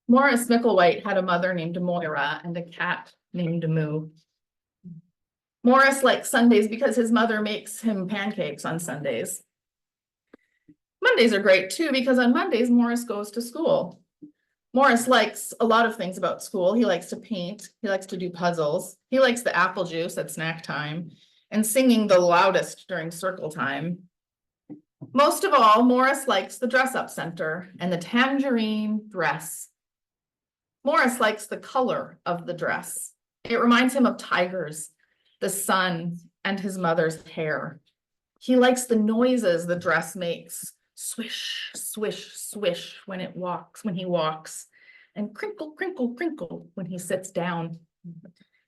Morris Micklewhite had a mother named Moira and a cat named Moo. Morris likes Sundays because his mother makes him pancakes on Sundays. Mondays are great too because on Mondays Morris goes to school. Morris likes a lot of things about school. He likes to paint, he likes to do puzzles, he likes the apple juice at snack time, and singing the loudest during circle time. Most of all, Morris likes the dress-up center and the Tangerine Dress. Morris likes the color of the dress. It reminds him of tigers, the sun, and his mother's hair. He likes the noises the dress makes. Swish, swish, swish when he walks, and crinkle, crinkle, crinkle when he sits down.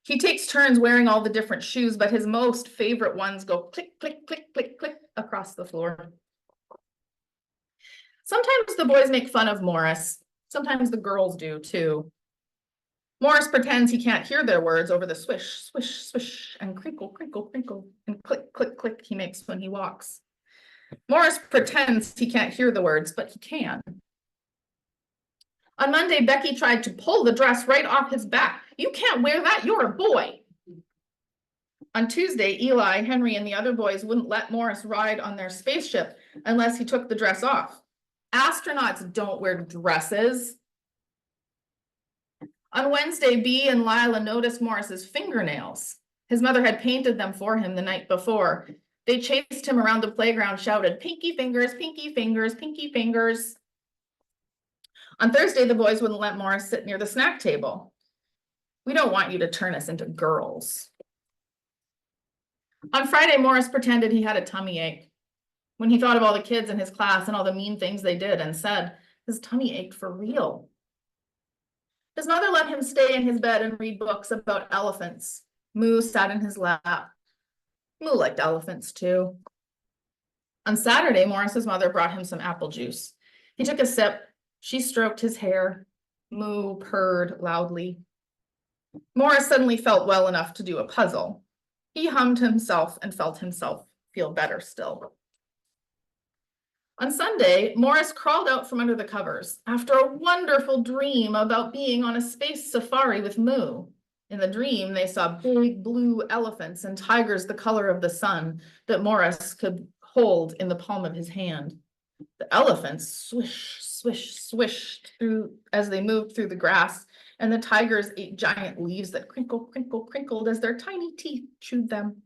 He takes turns wearing all the different shoes, but his most favorite ones go click, click, click, click, click across the floor. Sometimes the boys make fun of Morris. Sometimes the girls do too. Morris pretends he can't hear their words over the swish, swish, swish, and crinkle, crinkle, crinkle, and click, click, click he makes when he walks. Morris pretends he can't hear the words, but he can. On Monday, Becky tried to pull the dress right off his back. "You can't wear that, you're a boy." On Tuesday, Eli, Henry, and the other boys wouldn't let Morris ride on their spaceship unless he took the dress off. Astronauts don't wear dresses. On Wednesday, Bee and Lila noticed Morris's fingernails. His mother had painted them for him the night before. They chased him around the playground, shouted, "Pinky fingers, pinky fingers, pinky fingers." On Thursday, the boys wouldn't let Morris sit near the snack table. "We don't want you to turn us into girls." On Friday, Morris pretended he had a tummy ache. When he thought of all the kids in his class and all the mean things they did and said, his tummy ached for real. His mother let him stay in his bed and read books about elephants. Moo sat in his lap. Moo liked elephants too. On Saturday, Morris's mother brought him some apple juice. He took a sip. She stroked his hair. Moo purred loudly. Morris suddenly felt well enough to do a puzzle. He hummed himself and felt himself feel better still. On Sunday, Morris crawled out from under the covers after a wonderful dream about being on a space safari with Moo. In the dream, they saw big blue elephants and tigers the color of the sun that Morris could hold in the palm of his hand. The elephants swish, swish, swished through as they moved through the grass, and the tigers ate giant leaves that crinkle, crinkle, crinkled as their tiny teeth chewed them.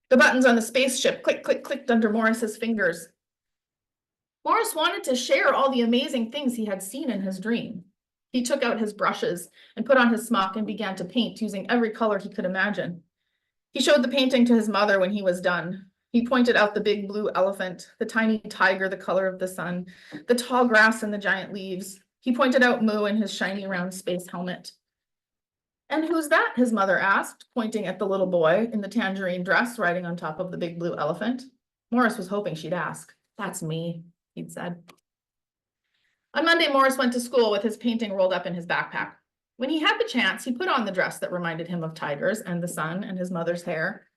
The buttons on the spaceship click, click, clicked under Morris's fingers. Morris wanted to share all the amazing things he had seen in his dream. He took out his brushes and put on his smock and began to paint using every color he could imagine. He showed the painting to his mother when he was done. He pointed out the big blue elephant, the tiny tiger the color of the sun, the tall grass and the giant leaves. He pointed out Moo in his shiny round space helmet. "And who's that?" his mother asked, pointing at the little boy in the tangerine dress riding on top of the big blue elephant. Morris was hoping she'd ask. "That's me," he'd said. On Monday, Morris went to school with his painting rolled up in his backpack. When he had the chance, he put on the dress that reminded him of tigers and the sun and his mother's hair.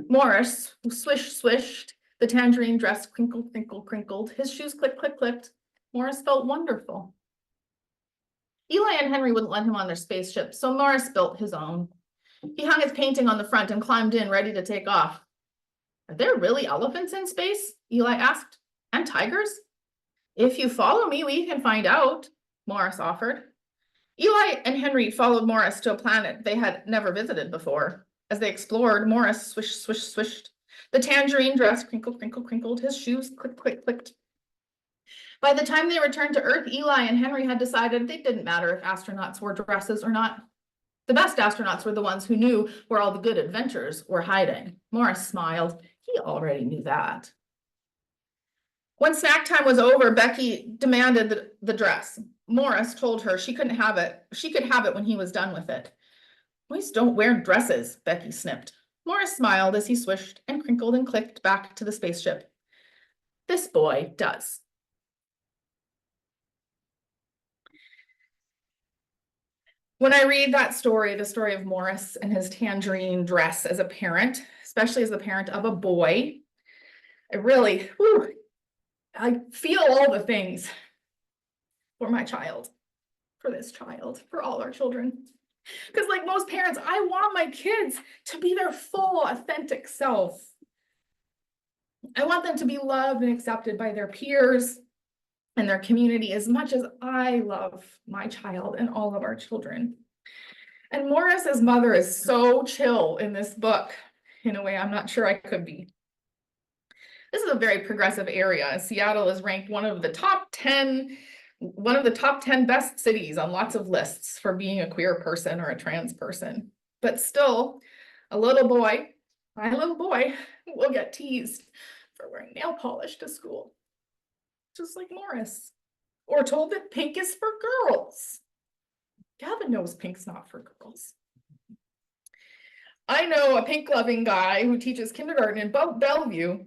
Morris swish, swished, the tangerine dress crinkle, crinkle, crinkled, his shoes click, click, clicked. Morris felt wonderful. Eli and Henry wouldn't let him on their spaceship, so Morris built his own. He hung his painting on the front and climbed in, ready to take off. "Are there really elephants in space?" Eli asked. "And tigers?" "If you follow me, we can find out," Morris offered. Eli and Henry followed Morris to a planet they had never visited before. As they explored, Morris swish, swish, swished. The tangerine dress crinkle, crinkle, crinkled. His shoes click, click, clicked. By the time they returned to Earth, Eli and Henry had decided it didn't matter if astronauts wore dresses or not. The best astronauts were the ones who knew where all the good adventures were hiding. Morris smiled. He already knew that. When snack time was over, Becky demanded the dress. Morris told her she couldn't have it. She could have it when he was done with it. "Boys don't wear dresses," Becky snipped. Morris smiled as he swished and crinkled and clicked back to the spaceship. "This boy does." When I read that story, the story of Morris and his tangerine dress as a parent, especially as the parent of a boy, I feel all the things for my child. for this child, for all our children. Because like most parents, I want my kids to be their full, authentic self. I want them to be loved and accepted by their peers and their community as much as I love my child and all of our children. And Morris's mother is so chill in this book in a way I'm not sure I could be. This is a very progressive area. Seattle is ranked one of the top 10 best cities on lots of lists for being a queer person or a trans person. But still, a little boy, my little boy, will get teased for wearing nail polish to school, just like Morris, or told that pink is for girls. Gavin knows pink's not for girls. I know a pink loving guy who teaches kindergarten in Bellevue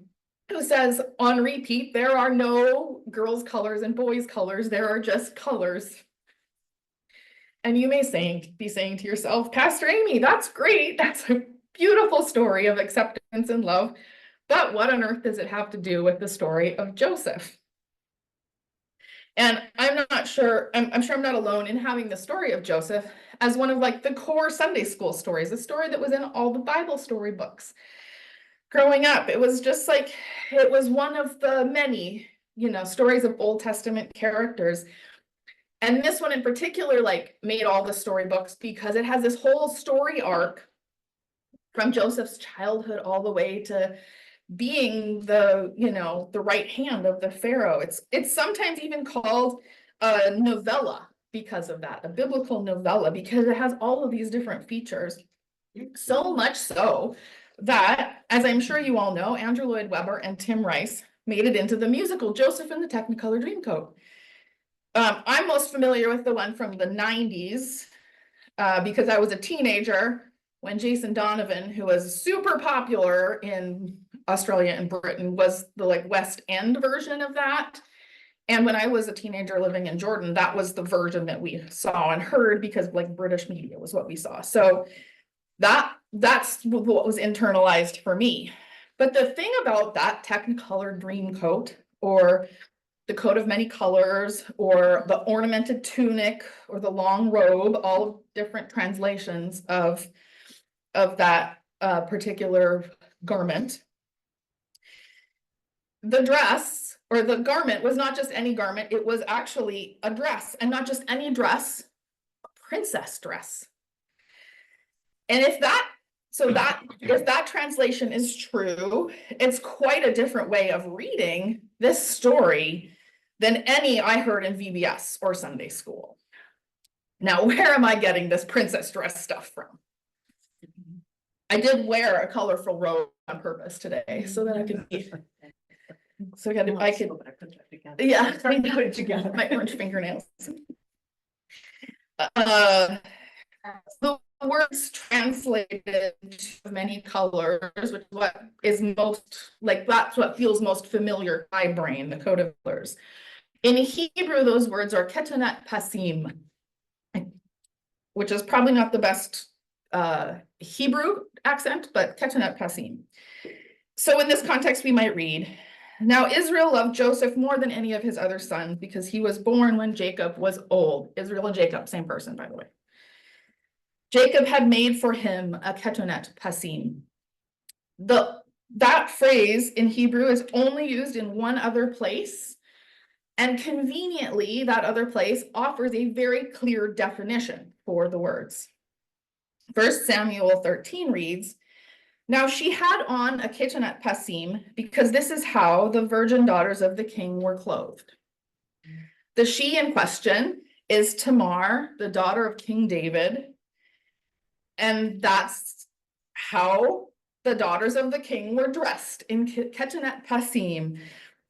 who says on repeat, there are no girls' colors and boys' colors, there are just colors. And you may be saying to yourself, Pastor Amy, that's great. That's a beautiful story of acceptance and love. But what on earth does it have to do with the story of Joseph? And I'm not sure, I'm sure I'm not alone in having the story of Joseph as one of like the core Sunday school stories, a story that was in all the Bible story books. Growing up, it was just like, it was one of the many, stories of Old Testament characters. And this one in particular, like, made all the storybooks because it has this whole story arc from Joseph's childhood all the way to being the right hand of the Pharaoh. It's sometimes even called a novella because of that, a biblical novella, because it has all of these different features. So much so that, as I'm sure you all know, Andrew Lloyd Webber and Tim Rice made it into the musical Joseph and the Technicolor Dreamcoat. I'm most familiar with the one from the 90s because I was a teenager when Jason Donovan, who was super popular in Australia and Britain, was the like West End version of that. And when I was a teenager living in Jordan, that was the version that we saw and heard because like British media was what we saw. So that's what was internalized for me. But the thing about that Technicolor Dreamcoat, or the coat of many colors, or the ornamented tunic, or the long robe, all different translations of that particular garment. The dress, or the garment, was not just any garment, it was actually a dress, and not just any dress, a princess dress. And if that translation is true, it's quite a different way of reading this story than any I heard in VBS or Sunday school. Now, where am I getting this princess dress stuff from? I did wear a colorful robe on purpose today so that I could be, yeah, put it together. My orange fingernails. The words translated to many colors, which is what is most, like, that's what feels most familiar to my brain, the coat of colors. In Hebrew, those words are ketonet pasim, which is probably not the best Hebrew accent, but ketonet pasim. So in this context, we might read, now Israel loved Joseph more than any of his other sons because he was born when Jacob was old. Israel and Jacob, same person, by the way. Jacob had made for him a ketonet pasim. That phrase in Hebrew is only used in one other place, and conveniently, that other place offers a very clear definition for the words. 1 Samuel 13 reads, now she had on a ketonet pasim because this is how the virgin daughters of the king were clothed. The she in question is Tamar, the daughter of King David, and that's how the daughters of the king were dressed, in ketonet pasim.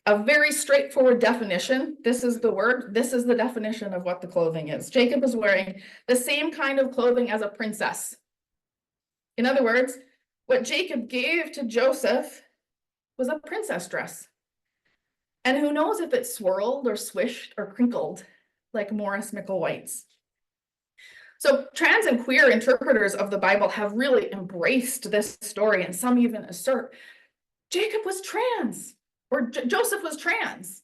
A very straightforward definition. This is the word, this is the definition of what the clothing is. Jacob is wearing the same kind of clothing as a princess. In other words, what Jacob gave to Joseph was a princess dress. And who knows if it swirled or swished or crinkled like Morris Micklewhite's. So trans and queer interpreters of the Bible have really embraced this story, and some even assert Jacob was trans, or Joseph was trans.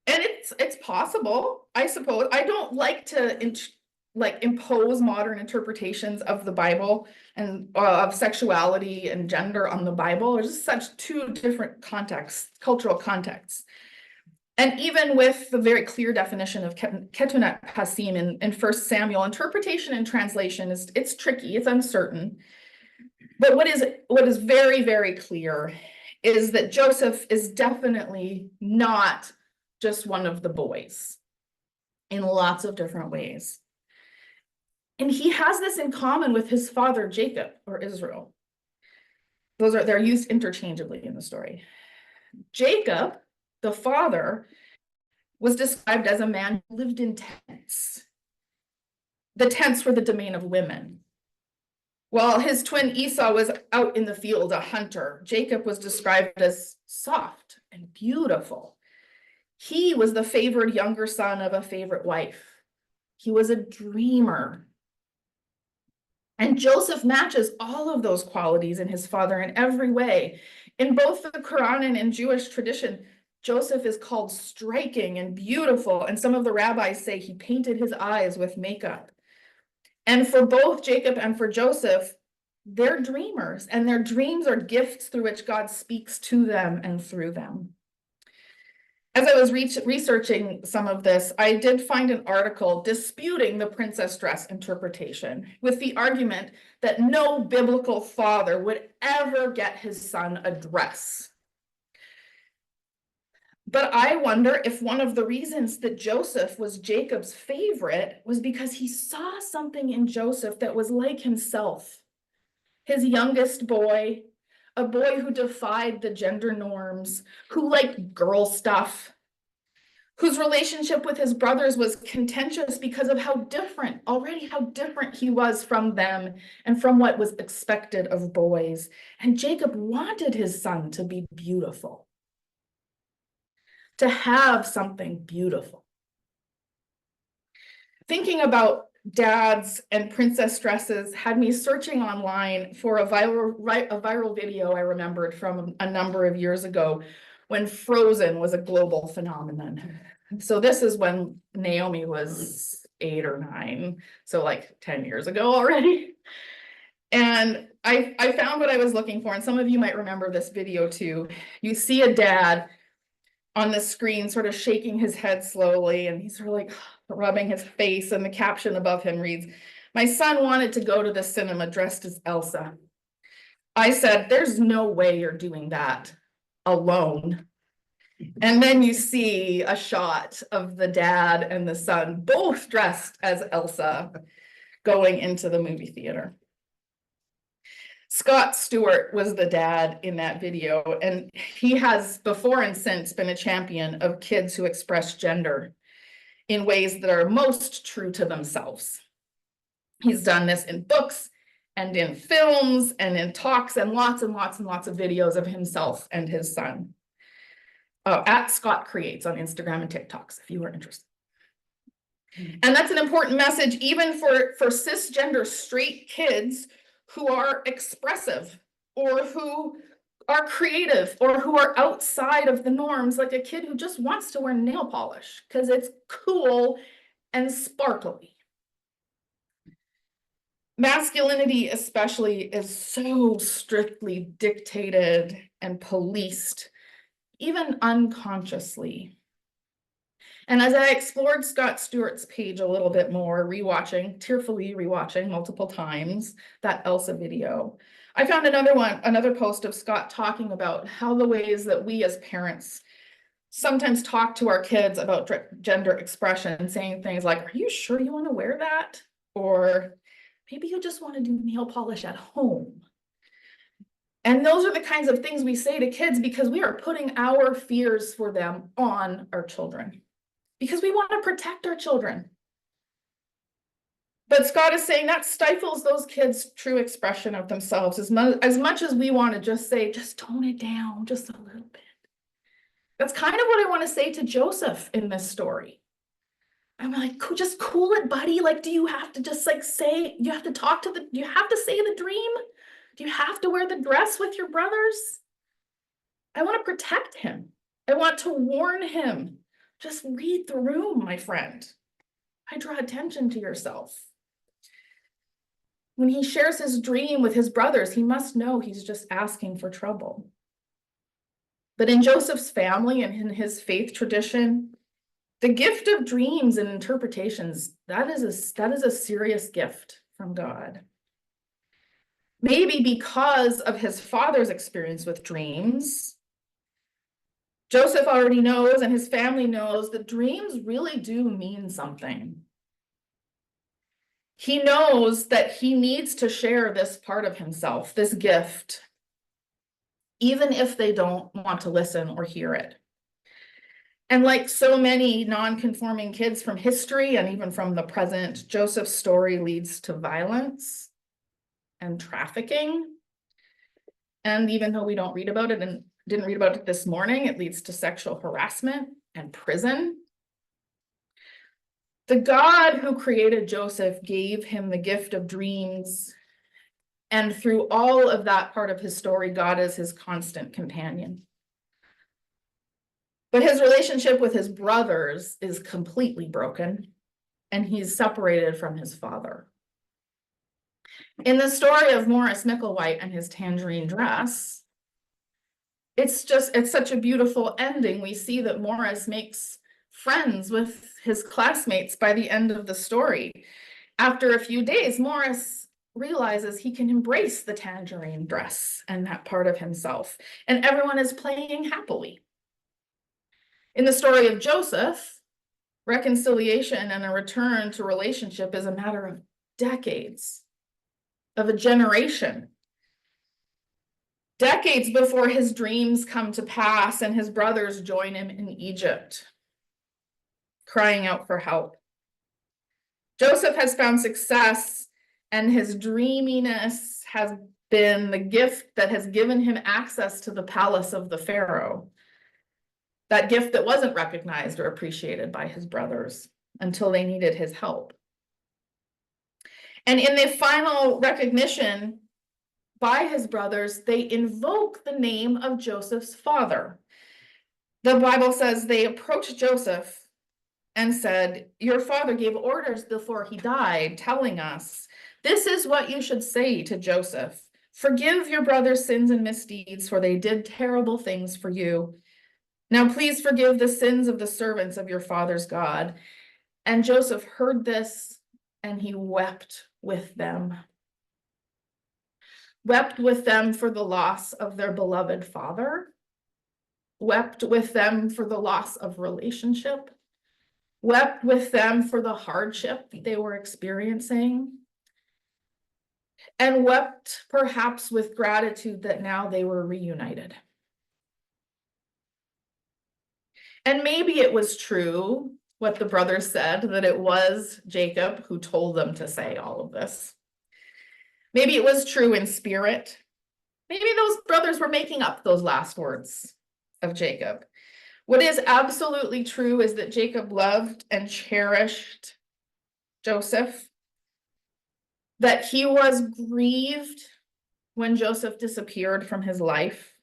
And it's it's possible, I suppose. I don't like to impose modern interpretations of the Bible and of sexuality and gender on the Bible. There's just such two different contexts, cultural contexts. And even with the very clear definition of ketunet pasim in 1 Samuel, interpretation and translation it's tricky, it's uncertain. But what is very, very clear is that Joseph is definitely not just one of the boys in lots of different ways. And he has this in common with his father, Jacob, or Israel. They're used interchangeably in the story. Jacob, the father, was described as a man who lived in tents. The tents were the domain of women. While his twin Esau was out in the field, a hunter, Jacob was described as soft and beautiful. He was the favored younger son of a favorite wife. He was a dreamer. And Joseph matches all of those qualities in his father in every way. In both the Quran and in Jewish tradition, Joseph is called striking and beautiful, and some of the rabbis say he painted his eyes with makeup. And for both Jacob and for Joseph, they're dreamers, and their dreams are gifts through which God speaks to them and through them. As I was researching some of this, I did find an article disputing the princess dress interpretation with the argument that no biblical father would ever get his son a dress. But I wonder if one of the reasons that Joseph was Jacob's favorite was because he saw something in Joseph that was like himself. His youngest boy, a boy who defied the gender norms, who liked girl stuff, whose relationship with his brothers was contentious because of how different he was from them and from what was expected of boys. And Jacob wanted his son to be beautiful, to have something beautiful. Thinking about dads and princess dresses had me searching online for a viral video I remembered from a number of years ago when Frozen was a global phenomenon. So this is when Naomi was 8 or 9, so like 10 years ago already. And I found what I was looking for, and some of you might remember this video too. You see a dad on the screen sort of shaking his head slowly, and he's sort of like rubbing his face, and the caption above him reads, "My son wanted to go to the cinema dressed as Elsa. I said, there's no way you're doing that alone." And then you see a shot of the dad and the son, both dressed as Elsa, going into the movie theater. Scott Stewart was the dad in that video, and he has before and since been a champion of kids who express gender in ways that are most true to themselves. He's done this in books and in films and in talks and lots and lots and lots of videos of himself and his son. At Scott Creates on Instagram and TikToks, if you are interested. And that's an important message even for cisgender straight kids who are expressive or who are creative or who are outside of the norms, like a kid who just wants to wear nail polish because it's cool and sparkly. Masculinity especially is so strictly dictated and policed, even unconsciously. And as I explored Scott Stewart's page a little bit more, tearfully rewatching multiple times that Elsa video, I found another post of Scott talking about how the ways that we as parents sometimes talk to our kids about gender expression, saying things like, "Are you sure you want to wear that?" Or maybe you just want to do nail polish at home. And those are the kinds of things we say to kids because we are putting our fears for them on our children, because we want to protect our children. But Scott is saying that stifles those kids' true expression of themselves as much as we want to just say, just tone it down just a little bit. That's kind of what I want to say to Joseph in this story. I'm like, just cool it, buddy. Like, do you have to just like say, you have to say the dream? Do you have to wear the dress with your brothers? I want to protect him. I want to warn him Just read the room, my friend. I draw attention to yourself. When he shares his dream with his brothers, he must know he's just asking for trouble. But in Joseph's family and in his faith tradition, the gift of dreams and interpretations, that is a serious gift from God. Maybe because of his father's experience with dreams, Joseph already knows and his family knows that dreams really do mean something. He knows that he needs to share this part of himself, this gift, even if they don't want to listen or hear it. And like so many non-conforming kids from history and even from the present, Joseph's story leads to violence and trafficking. And even though we don't read about it and didn't read about it this morning, it leads to sexual harassment and prison. The God who created Joseph gave him the gift of dreams. And through all of that part of his story, God is his constant companion. But his relationship with his brothers is completely broken, and he's separated from his father. In the story of Morris Micklewhite and his Tangerine Dress, it's such a beautiful ending. We see that Morris makes friends with his classmates by the end of the story. After a few days, Morris realizes he can embrace the tangerine dress and that part of himself, and everyone is playing happily. In the story of Joseph, reconciliation and a return to relationship is a matter of decades, of a generation. Decades before his dreams come to pass and his brothers join him in Egypt, crying out for help. Joseph has found success, and his dreaminess has been the gift that has given him access to the palace of the Pharaoh. That gift that wasn't recognized or appreciated by his brothers until they needed his help. And in the final recognition by his brothers, they invoke the name of Joseph's father. The Bible says they approached Joseph and said, "Your father gave orders before he died, telling us, this is what you should say to Joseph. Forgive your brother's sins and misdeeds, for they did terrible things for you. Now please forgive the sins of the servants of your father's God." And Joseph heard this, and he wept with them. Wept with them for the loss of their beloved father. Wept with them for the loss of relationship. Wept with them for the hardship they were experiencing. And wept perhaps with gratitude that now they were reunited. And maybe it was true what the brothers said, that it was Jacob who told them to say all of this. Maybe it was true in spirit. Maybe those brothers were making up those last words of Jacob. What is absolutely true is that Jacob loved and cherished Joseph, that he was grieved when Joseph disappeared from his life,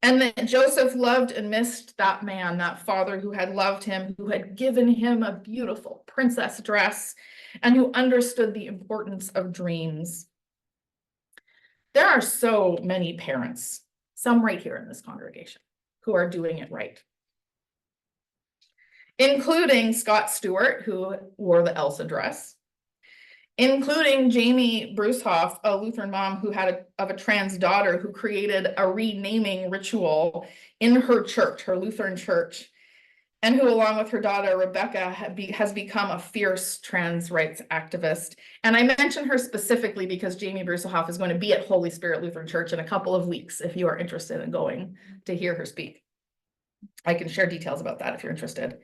and that Joseph loved and missed that man, that father who had loved him, who had given him a beautiful princess dress, and who understood the importance of dreams. There are so many parents, some right here in this congregation, who are doing it right, including Scott Stewart, who wore the Elsa dress, including Jamie Brucehoff, a Lutheran mom who had a trans daughter who created a renaming ritual in her church, her Lutheran church, and who, along with her daughter, Rebecca, has become a fierce trans rights activist. And I mention her specifically because Jamie Brucehoff is going to be at Holy Spirit Lutheran Church in a couple of weeks if you are interested in going to hear her speak. I can share details about that if you're interested.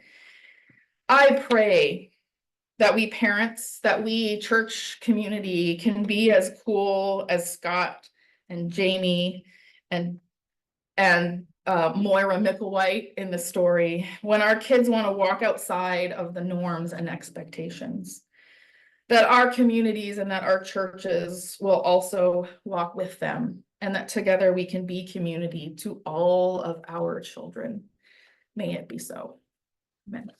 I pray that we parents, that we church community can be as cool as Scott and Jamie and Moira Micklewhite in the story, when our kids want to walk outside of the norms and expectations, that our communities and that our churches will also walk with them, and that together we can be community to all of our children. May it be so. Amen.